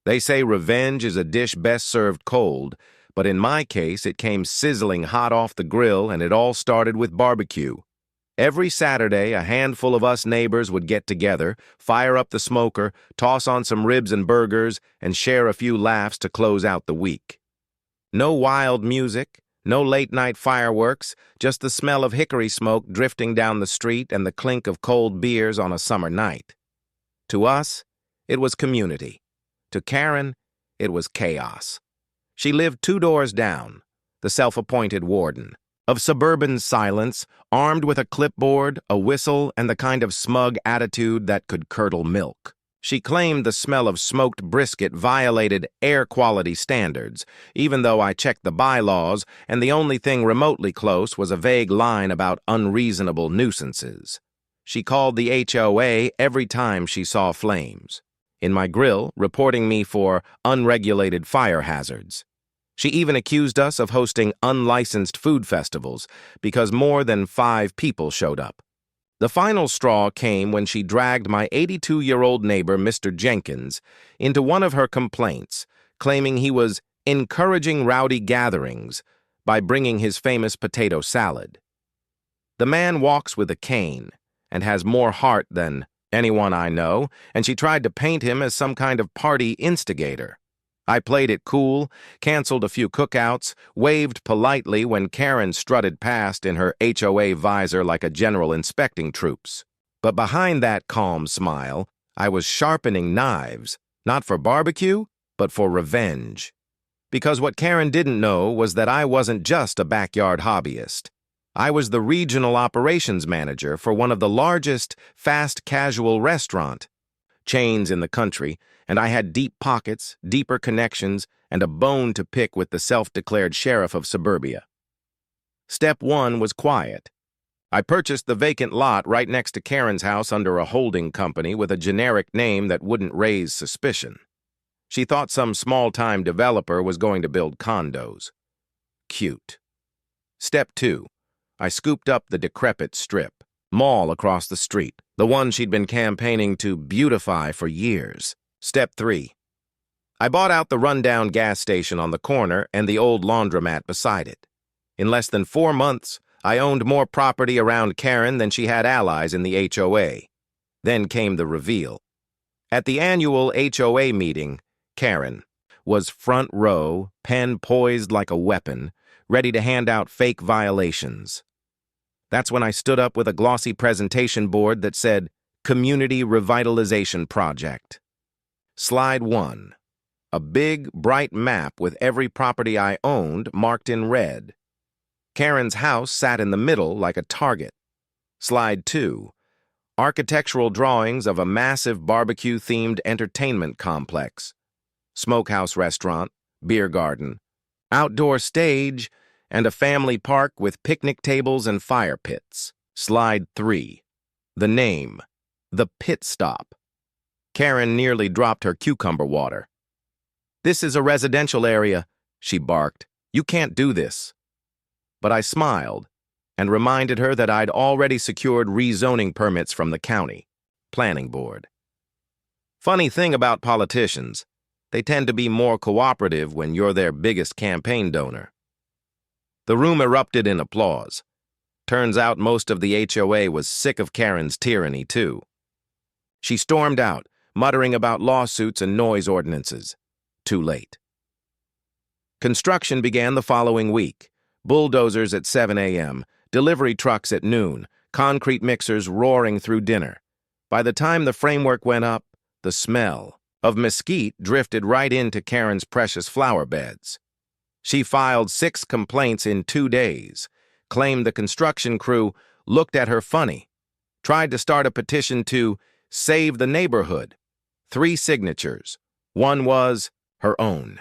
They say revenge is a dish best served cold, but in my case, it came sizzling hot off the grill, and it all started with barbecue. Every Saturday, a handful of us neighbors would get together, fire up the smoker, toss on some ribs and burgers, and share a few laughs to close out the week. No wild music, no late-night fireworks, just the smell of hickory smoke drifting down the street and the clink of cold beers on a summer night. To us, it was community. To Karen, it was chaos. She lived 2 doors down, the self-appointed warden. Of suburban silence, armed with a clipboard, a whistle, and the kind of smug attitude that could curdle milk. She claimed the smell of smoked brisket violated air quality standards, even though I checked the bylaws, and the only thing remotely close was a vague line about unreasonable nuisances. She called the HOA every time she saw flames. In my grill, reporting me for unregulated fire hazards. She even accused us of hosting unlicensed food festivals because more than 5 people showed up. The final straw came when she dragged my 82-year-old neighbor, Mr. Jenkins, into one of her complaints, claiming he was encouraging rowdy gatherings by bringing his famous potato salad. The man walks with a cane and has more heart than anyone I know, and she tried to paint him as some kind of party instigator. I played it cool, canceled a few cookouts, waved politely when Karen strutted past in her HOA visor like a general inspecting troops. But behind that calm smile, I was sharpening knives, not for barbecue, but for revenge. Because what Karen didn't know was that I wasn't just a backyard hobbyist. I was the regional operations manager for one of the largest fast casual restaurant chains in the country, and I had deep pockets, deeper connections, and a bone to pick with the self-declared sheriff of suburbia. Step 1 was quiet. I purchased the vacant lot right next to Karen's house under a holding company with a generic name that wouldn't raise suspicion. She thought some small-time developer was going to build condos. Cute. Step 2. I scooped up the decrepit strip mall across the street, the one she'd been campaigning to beautify for years. Step 3. I bought out the rundown gas station on the corner and the old laundromat beside it. In less than 4 months, I owned more property around Karen than she had allies in the HOA. Then came the reveal. At the annual HOA meeting, Karen was front row, pen poised like a weapon, ready to hand out fake violations. That's when I stood up with a glossy presentation board that said, Community Revitalization Project. Slide 1. A big, bright map with every property I owned marked in red. Karen's house sat in the middle like a target. Slide 2. Architectural drawings of a massive barbecue-themed entertainment complex. Smokehouse restaurant, beer garden, outdoor stage, and a family park with picnic tables and fire pits. Slide 3. The name. The Pit Stop. Karen nearly dropped her cucumber water. "This is a residential area," she barked. "You can't do this." But I smiled and reminded her that I'd already secured rezoning permits from the county planning board. Funny thing about politicians, they tend to be more cooperative when you're their biggest campaign donor. The room erupted in applause. Turns out most of the HOA was sick of Karen's tyranny, too. She stormed out, muttering about lawsuits and noise ordinances. Too late. Construction began the following week. Bulldozers at 7 a.m., delivery trucks at noon, concrete mixers roaring through dinner. By the time the framework went up, the smell of mesquite drifted right into Karen's precious flower beds. She filed 6 complaints in 2 days, claimed the construction crew looked at her funny, tried to start a petition to save the neighborhood. 3 signatures. One was her own.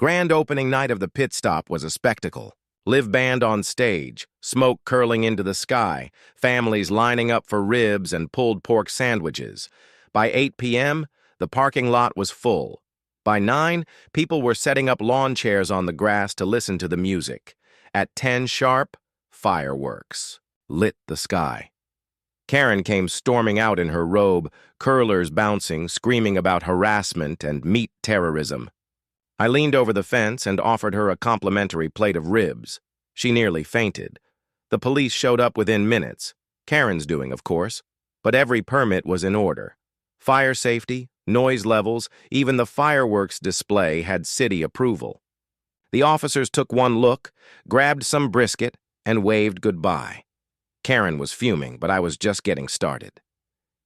Grand opening night of the Pit Stop was a spectacle. Live band on stage, smoke curling into the sky, families lining up for ribs and pulled pork sandwiches. By 8 p.m., the parking lot was full. By 9, people were setting up lawn chairs on the grass to listen to the music. At 10 sharp, fireworks lit the sky. Karen came storming out in her robe, curlers bouncing, screaming about harassment and meat terrorism. I leaned over the fence and offered her a complimentary plate of ribs. She nearly fainted. The police showed up within minutes. Karen's doing, of course, but every permit was in order. Fire safety, noise levels, even the fireworks display had city approval. The officers took one look, grabbed some brisket, and waved goodbye. Karen was fuming, but I was just getting started.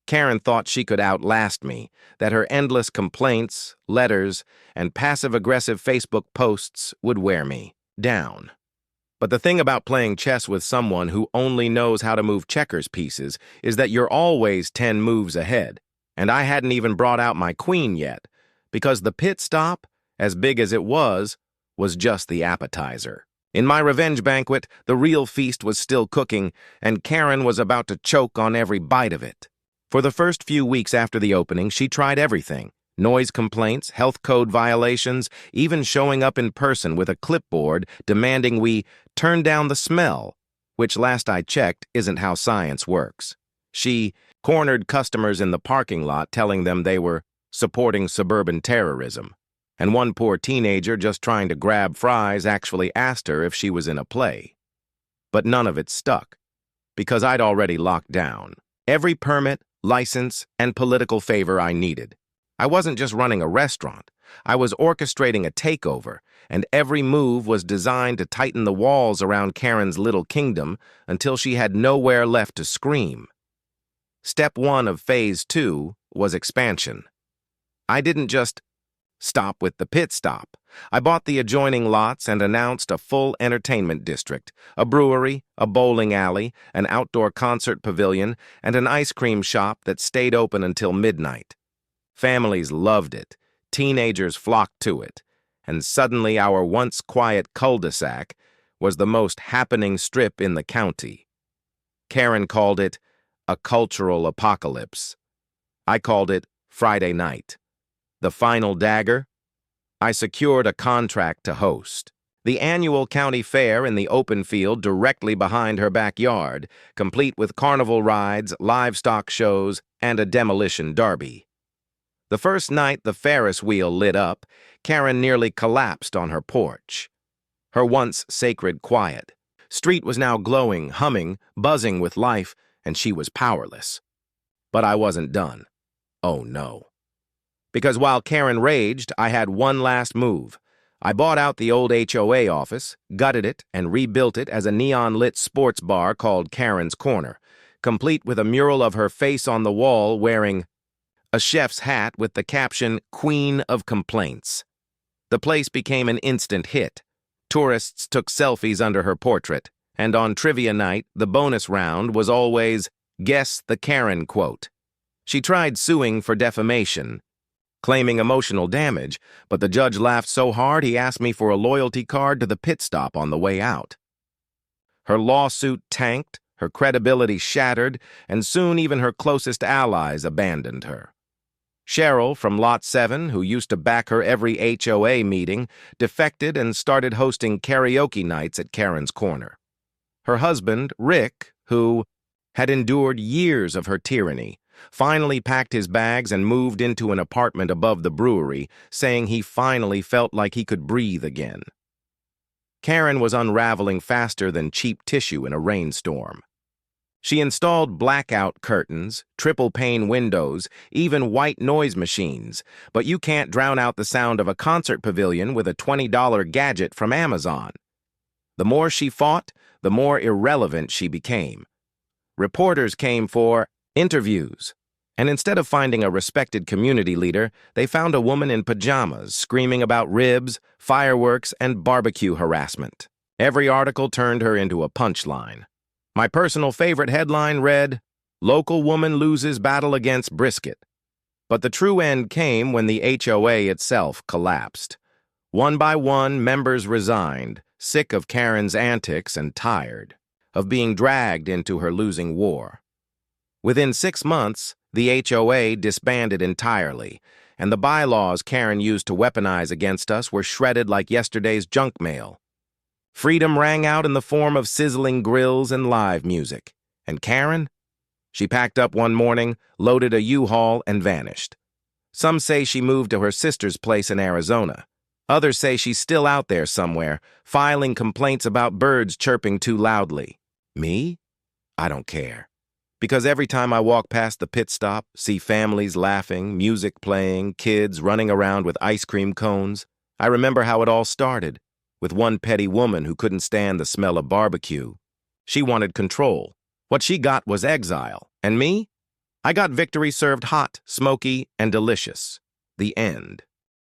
Karen thought she could outlast me, that her endless complaints, letters, and passive-aggressive Facebook posts would wear me down. But the thing about playing chess with someone who only knows how to move checkers pieces is that you're always 10 moves ahead, and I hadn't even brought out my queen yet, because the pit stop, as big as it was just the appetizer. In my revenge banquet, the real feast was still cooking, and Karen was about to choke on every bite of it. For the first few weeks after the opening, she tried everything: noise complaints, health code violations, even showing up in person with a clipboard demanding we turn down the smell, which last I checked isn't how science works. She cornered customers in the parking lot telling them they were supporting suburban terrorism. And one poor teenager just trying to grab fries actually asked her if she was in a play. But none of it stuck, because I'd already locked down every permit, license, and political favor I needed. I wasn't just running a restaurant. I was orchestrating a takeover, and every move was designed to tighten the walls around Karen's little kingdom until she had nowhere left to scream. Step 1 of Phase 2 was expansion. I didn't just stop with the pit stop. I bought the adjoining lots and announced a full entertainment district, a brewery, a bowling alley, an outdoor concert pavilion, and an ice cream shop that stayed open until midnight. Families loved it, teenagers flocked to it, and suddenly our once quiet cul-de-sac was the most happening strip in the county. Karen called it a cultural apocalypse. I called it Friday night. The final dagger? I secured a contract to host the annual county fair in the open field directly behind her backyard, complete with carnival rides, livestock shows, and a demolition derby. The first night the Ferris wheel lit up, Karen nearly collapsed on her porch. Her once sacred quiet. Street was now glowing, humming, buzzing with life, and she was powerless. But I wasn't done. Oh no. Because while Karen raged, I had one last move. I bought out the old HOA office, gutted it, and rebuilt it as a neon-lit sports bar called Karen's Corner, complete with a mural of her face on the wall wearing a chef's hat with the caption, "Queen of Complaints." The place became an instant hit. Tourists took selfies under her portrait, and on trivia night, the bonus round was always, "Guess the Karen quote." She tried suing for defamation, claiming emotional damage, but the judge laughed so hard he asked me for a loyalty card to the pit stop on the way out. Her lawsuit tanked, her credibility shattered, and soon even her closest allies abandoned her. Cheryl from Lot 7, who used to back her every HOA meeting, defected and started hosting karaoke nights at Karen's Corner. Her husband, Rick, who had endured years of her tyranny, finally packed his bags and moved into an apartment above the brewery, saying he finally felt like he could breathe again. Karen was unraveling faster than cheap tissue in a rainstorm. She installed blackout curtains, triple-pane windows, even white noise machines, but you can't drown out the sound of a concert pavilion with a $20 gadget from Amazon. The more she fought, the more irrelevant she became. Reporters came for interviews, and instead of finding a respected community leader, they found a woman in pajamas screaming about ribs, fireworks, and barbecue harassment. Every article turned her into a punchline. My personal favorite headline read, "Local woman loses battle against brisket." But the true end came when the HOA itself collapsed. One by one, members resigned, sick of Karen's antics and tired of being dragged into her losing war. Within 6 months, the HOA disbanded entirely, and the bylaws Karen used to weaponize against us were shredded like yesterday's junk mail. Freedom rang out in the form of sizzling grills and live music. And Karen? She packed up one morning, loaded a U-Haul, and vanished. Some say she moved to her sister's place in Arizona. Others say she's still out there somewhere, filing complaints about birds chirping too loudly. Me? I don't care. Because every time I walk past the pit stop, see families laughing, music playing, kids running around with ice cream cones, I remember how it all started, with one petty woman who couldn't stand the smell of barbecue. She wanted control. What she got was exile. And me? I got victory served hot, smoky, and delicious. The end.